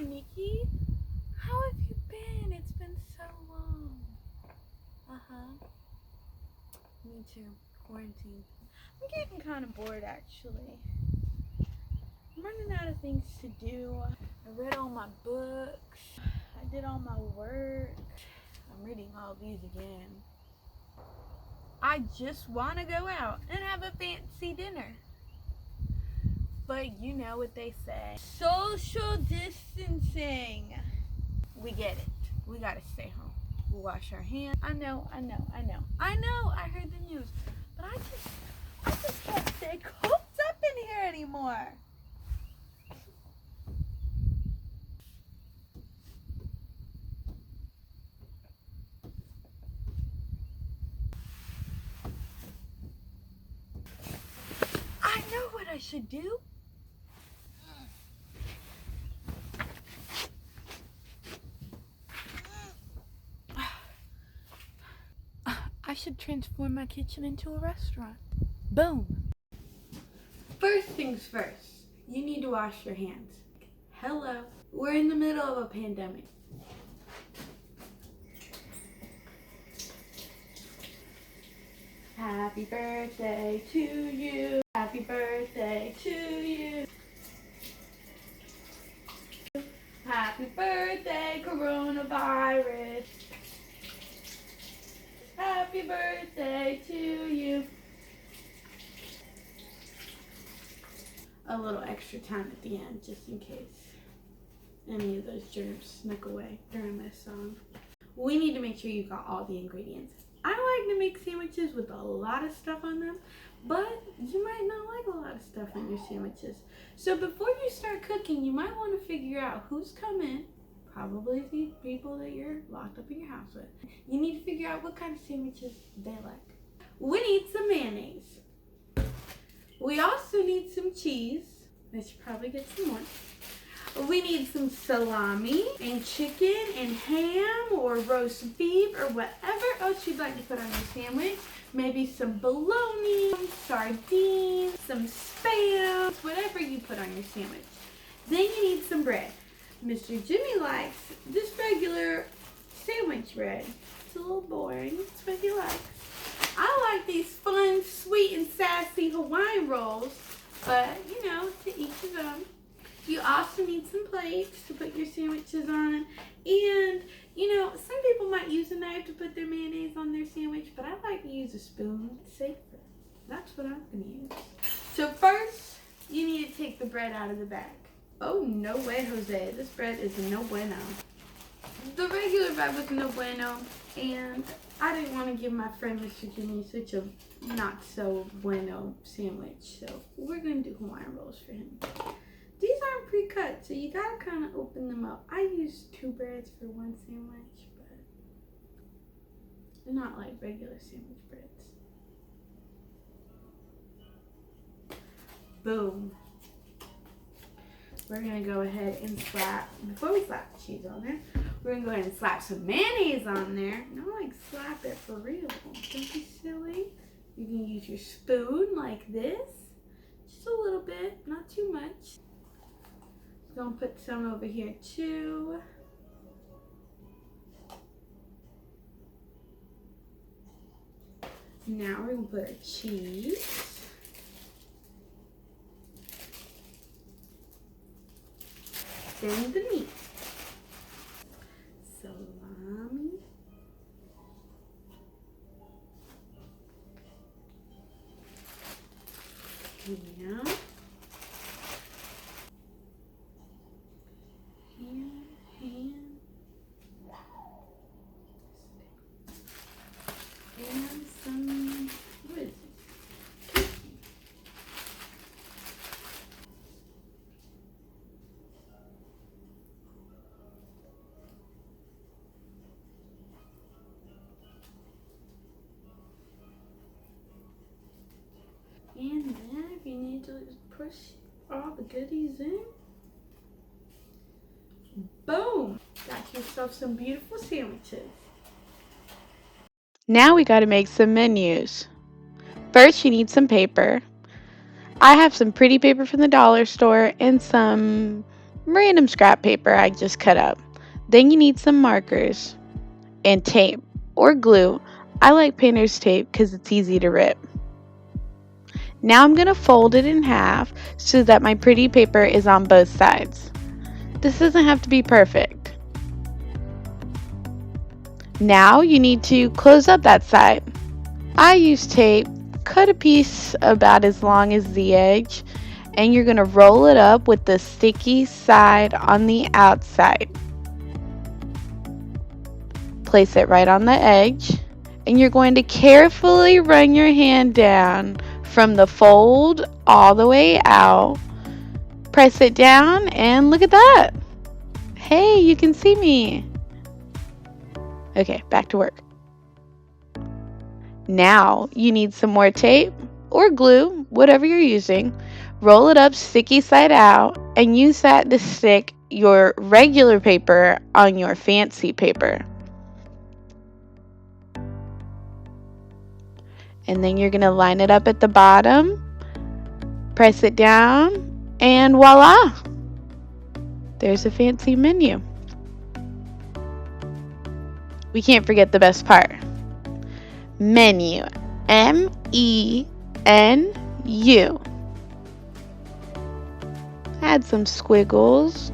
Nikki. How have you been? It's been so long. Me too. Quarantine. I'm getting kind of bored actually. I'm running out of things to do. I read all my books. I did all my work. I'm reading all these again. I just want to go out and have a fancy dinner. But you know what they say. Social distancing. We get it. We gotta stay home. We'll wash our hands. I know. I heard the news. But I just can't stay cooped up in here anymore. I know what I should do. I should transform my kitchen into a restaurant. Boom. First things first, you need to wash your hands. Hello. We're in the middle of a pandemic. Happy birthday to you. Happy birthday to you. Happy birthday, coronavirus. Happy birthday to you. A little extra time at the end, just in case any of those germs snuck away during this song. We need to make sure you got all the ingredients. I like to make sandwiches with a lot of stuff on them, but you might not like a lot of stuff on your sandwiches. So before you start cooking, you might want to figure out who's coming. Probably the people that you're locked up in your house with. You need to figure out what kind of sandwiches they like. We need some mayonnaise. We also need some cheese. I should probably get some more. We need some salami and chicken and ham or roast beef or whatever else you'd like to put on your sandwich. Maybe some bologna, sardines, some Spam, whatever you put on your sandwich. Then you need some bread. Mr. Jimmy likes this regular sandwich bread. It's a little boring. That's what he likes. I like these fun, sweet, and sassy Hawaiian rolls, but you know, to each his own. You also need some plates to put your sandwiches on. And, you know, some people might use a knife to put their mayonnaise on their sandwich, but I like to use a spoon. It's safer. That's what I'm going to use. So first, you need to take the bread out of the bag. Oh, no way, Jose. This bread is no bueno. The regular bread was no bueno, and I didn't want to give my friend Mr. Jimmy such a not so bueno sandwich, so we're going to do Hawaiian rolls for him. These aren't pre-cut, so you gotta kind of open them up. I use 2 breads for one sandwich, but they're not like regular sandwich breads. Boom. We're gonna go ahead and slap, before we slap the cheese on there, we're gonna go ahead and slap some mayonnaise on there. Not like slap it for real. Don't be silly. You can use your spoon like this. Just a little bit, not too much. Gonna put some over here too. Now we're gonna put our cheese. Then the meat. Salami. Ham. And some, what is it? And then if you need to push all the goodies in, boom! Got yourself some beautiful sandwiches. Now we gotta make some menus. First, you need some paper. I have some pretty paper from the dollar store and some random scrap paper I just cut up. Then you need some markers and tape or glue. I like painter's tape because it's easy to rip. Now I'm going to fold it in half so that my pretty paper is on both sides. This doesn't have to be perfect. Now you need to close up that side. I use tape, cut a piece about as long as the edge, and you're going to roll it up with the sticky side on the outside. Place it right on the edge, and you're going to carefully run your hand down from the fold all the way out. Press it down, and look at that. Hey, you can see me. Okay, back to work. Now you need some more tape or glue, whatever you're using. Roll it up sticky side out and use that to stick your regular paper on your fancy paper. And then you're going to line it up at the bottom, press it down, and voila! There's a fancy menu. We can't forget the best part. Menu. M-E-N-U. Add some squiggles.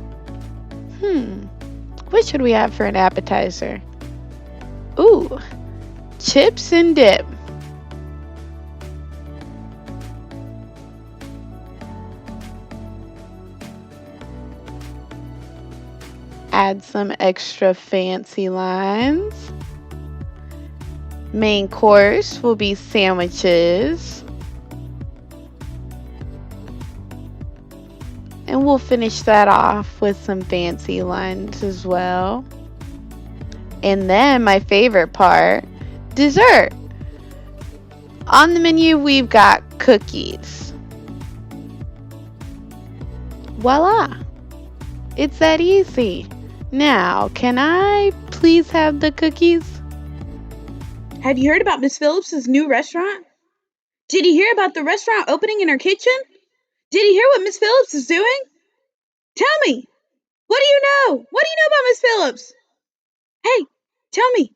What should we have for an appetizer? Ooh, chips and dip. Add some extra fancy lines. Main course will be sandwiches. And we'll finish that off with some fancy lines as well. And then my favorite part, dessert. On the menu, we've got cookies. Voila! It's that easy. Now, can I please have the cookies? Have you heard about Miss Phillips' new restaurant? Did you hear about the restaurant opening in her kitchen? Did you hear what Miss Phillips is doing? Tell me! What do you know? What do you know about Miss Phillips? Hey, tell me.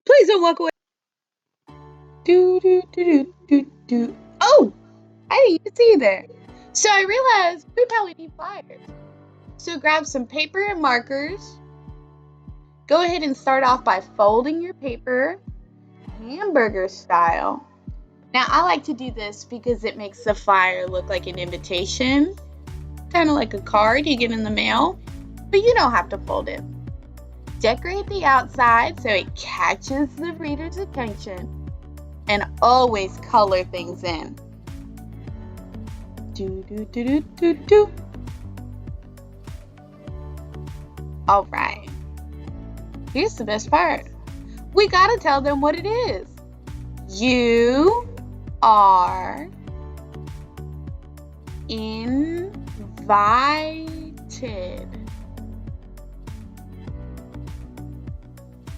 Please don't walk away. Oh, I didn't even see you there. So I realized we probably need flyers. So grab some paper and markers. Go ahead and start off by folding your paper, hamburger style. Now I like to do this because it makes the flyer look like an invitation, kind of like a card you get in the mail, but you don't have to fold it. Decorate the outside so it catches the reader's attention, and always color things in. All right. Here's the best part. We gotta tell them what it is. You are invited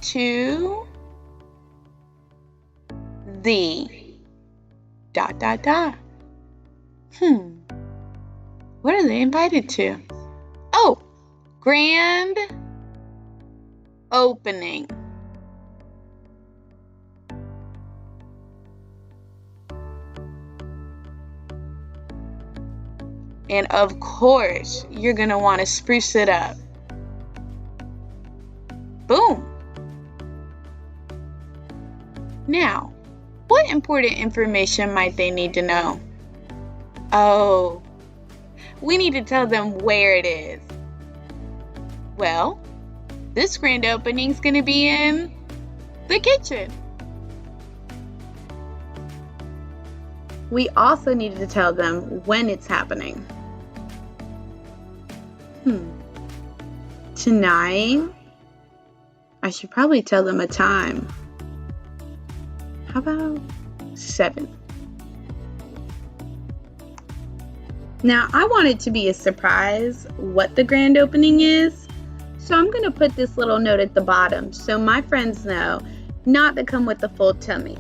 to the ... What are they invited to? Oh, grand opening. And of course, you're going to want to spruce it up. Boom. Now, what important information might they need to know? Oh, we need to tell them where it is. Well, this grand opening is going to be in the kitchen. We also needed to tell them when it's happening. Tonight? I should probably tell them a time. How about 7? Now, I want it to be a surprise what the grand opening is, so I'm going to put this little note at the bottom so my friends know not to come with a full tummy.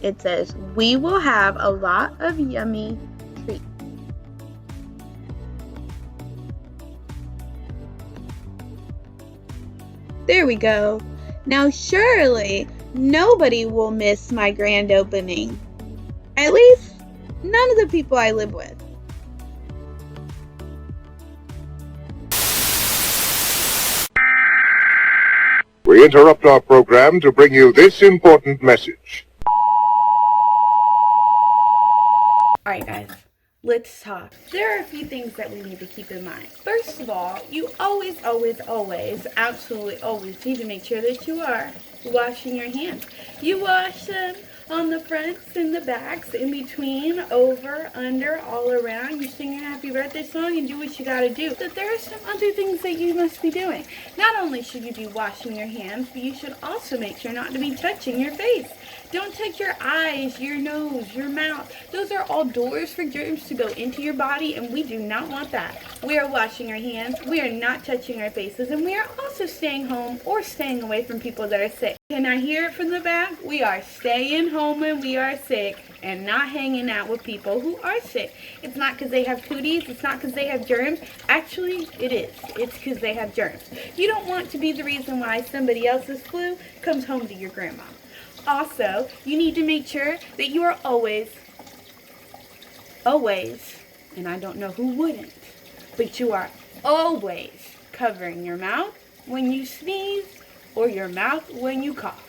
It says, we will have a lot of yummy treats. There we go. Now surely nobody will miss my grand opening. At least none of the people I live with. We interrupt our program to bring you this important message. Alright guys, let's talk. There are a few things that we need to keep in mind. First of all, you always, absolutely always need to make sure that you are washing your hands. You wash them on the fronts and the backs, in between, over, under, all around. You sing your happy birthday song and do what you gotta do. But there are some other things that you must be doing. Not only should you be washing your hands, but you should also make sure not to be touching your face. Don't touch your eyes, your nose, your mouth. Those are all doors for germs to go into your body, and we do not want that. We are washing our hands, we are not touching our faces, and we are also staying home or staying away from people that are sick. Can I hear it from the back? We are staying home when we are sick and not hanging out with people who are sick. It's not because they have cooties, it's not because they have germs. Actually, it is. It's because they have germs. You don't want to be the reason why somebody else's flu comes home to your grandma. Also, you need to make sure that you are always, and I don't know who wouldn't, but you are always covering your mouth when you sneeze or your mouth when you cough.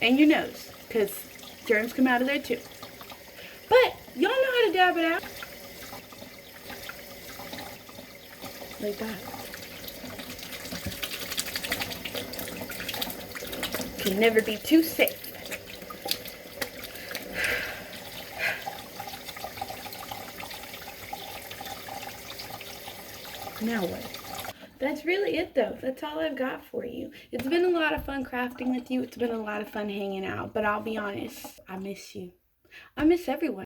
And your nose, because germs come out of there too. But y'all know how to dab it out. Like that. Can never be too safe. Now what? That's really it though. That's all I've got for you. It's been a lot of fun crafting with you. It's been a lot of fun hanging out. But I'll be honest, I miss you. I miss everyone.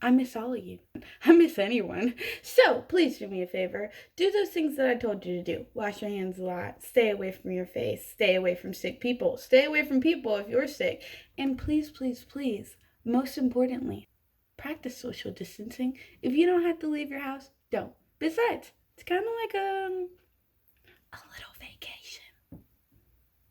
I miss all of you. I miss anyone. So please do me a favor. Do those things that I told you to do. Wash your hands a lot. Stay away from your face. Stay away from sick people. Stay away from people if you're sick. And please, please, please, most importantly, practice social distancing. If you don't have to leave your house, don't. Besides, it's kind of like a little